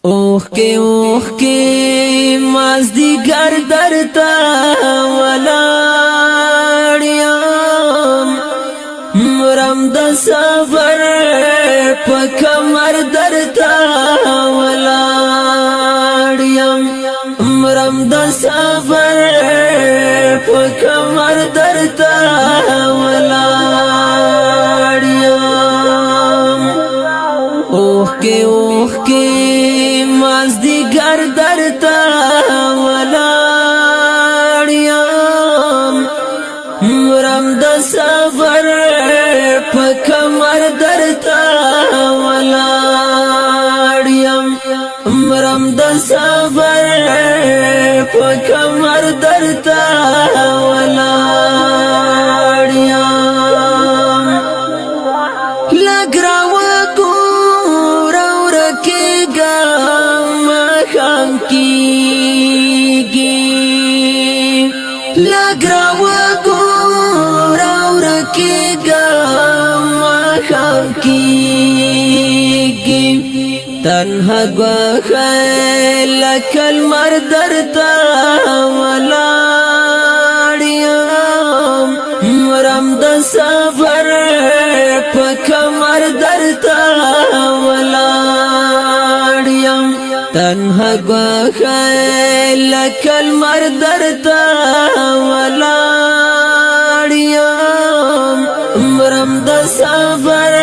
اوخ کے مازدیگر درتا ولاړیم مرم د صبر په کمر درتا ولاړیم مرم د صبر په کمر درتا ولاړیم اوخ کے مازدیگر درتا ولاړیم مرم د صبر په کمر درتا ولاړیم مرم د صبر په کمر درتا ولاړیم لګراو لګراو ګورا ورکیګا مخام کیږي تنها غخل کلمر درتا ولاړیم مرم د صبر په کمر درتا ولاړیم تنها غخل کلمر درتا ولاړیم مرم د صبر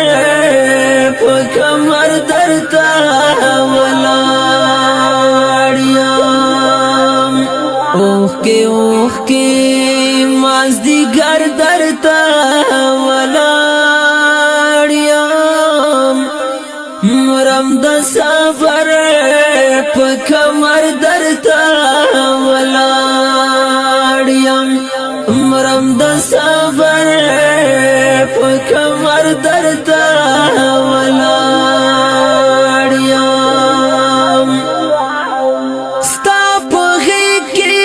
په کمر درتا ولاړیم اوخ کے مازدیگر درتا ولاړیم مرم د صبر په کمر درتا ولاړیم مرم د صبر په کمر درتا ولاړیم ستا په غېږ کې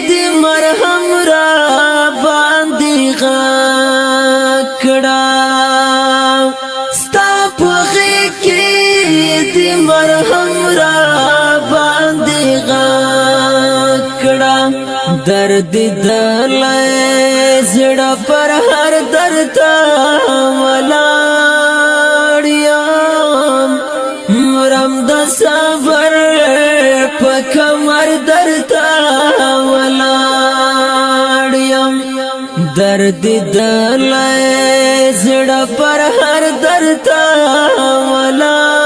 د مرهم را باندې غږ کړه ستا په غېږ کې د مرهم را باندې غږ کړه درد دلای زړه پر هر درتا ولاړیم مرم د صبر په کمر درتا ولاړیم درد دلای زړه پر هر درتا ولاړیم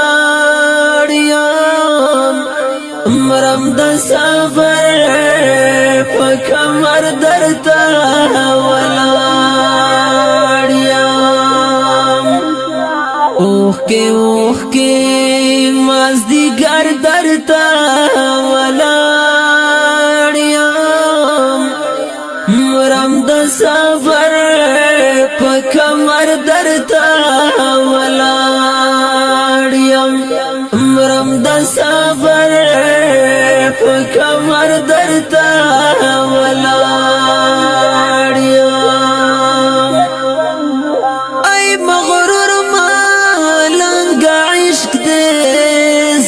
مرم د صبر په کمر درتا ولاړیم اوخ کے مازدیگر درتا ولاړیم مرم د صبر په کمر درتا ولاړیم مرم د صبر په کمر درتا ولاړیم ای مغرور مالنګ عشق دې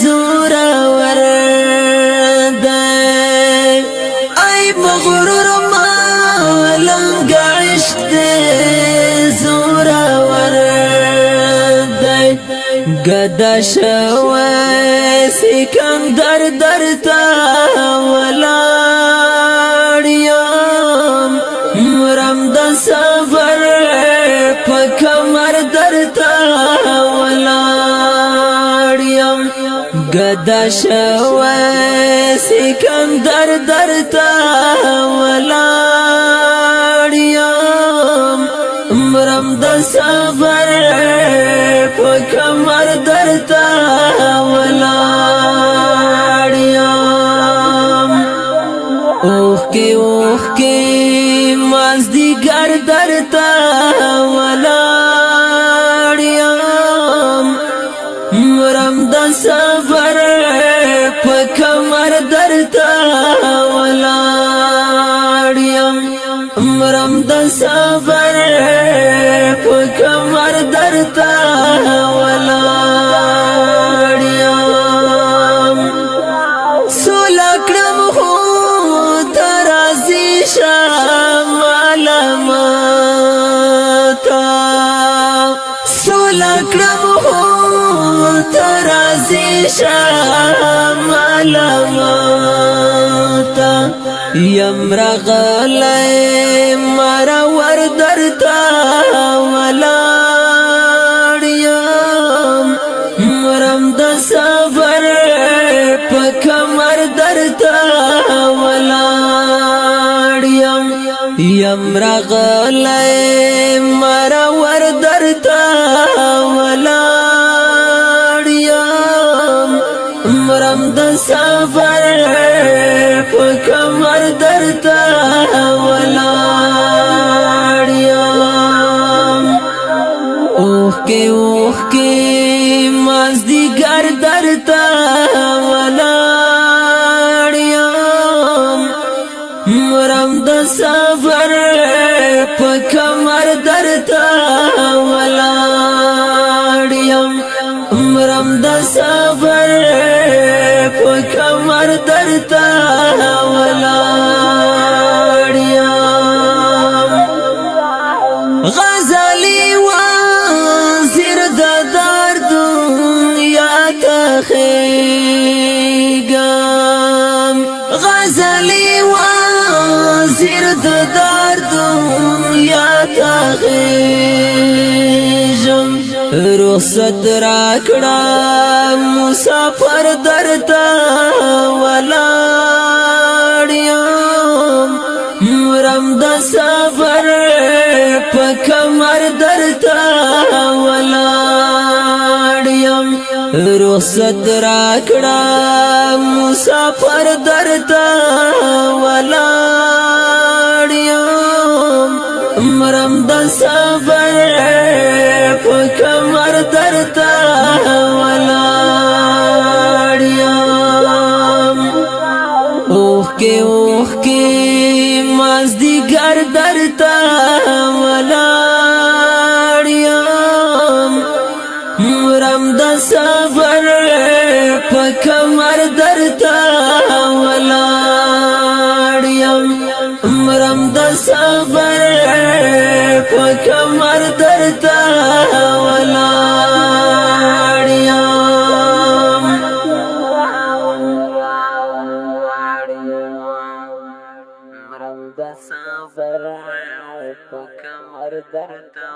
زورور دی ای مغرور مالنګ عشق دې زورور دی گدا شوی سکندر درتا ولاړیم مرم د صبر په کمر درتا ولاړیم گدا شوی سکندر درتا ولاړیم مرم د صبر په کمر درتا ولاړیم اوخ کے مازدیگر درتا ولاړیم مرم د صبر په کمر درتا ولاړیم مرم د صبر په کمر درتا ولاړیم شمال ماتا یم رغلی مرور درتا ولاړ یم مرم د صبر په کمر درتا ولاړ یم رغلی مرور درتا ولاړ یم مرم د صبر په کمر درتا ولاړ یم اوښکې مازدیګر درته ولاړ یم مرم د صبر په کمر درته ولاړ یم مرم د صبر په کمر درته ولاړ یم غزلی وزیر د درد یا تخیگم غزلی وزیر د درد یا تخیجم رخصت راکړه مسافر درته ولاړ یم مرم د صبر په کمر درته ولاړ یم رخصت راکړه مسافر درته ولاړ یم مرم د صبر په کمر درته ولاړ یم اوښکې مازدیګر درته ولاړ یم مرم د صبر په کمر درته ولاړ یم مرم د صبر په کمر درته ولاړ یم مرم د صبر په کمر درته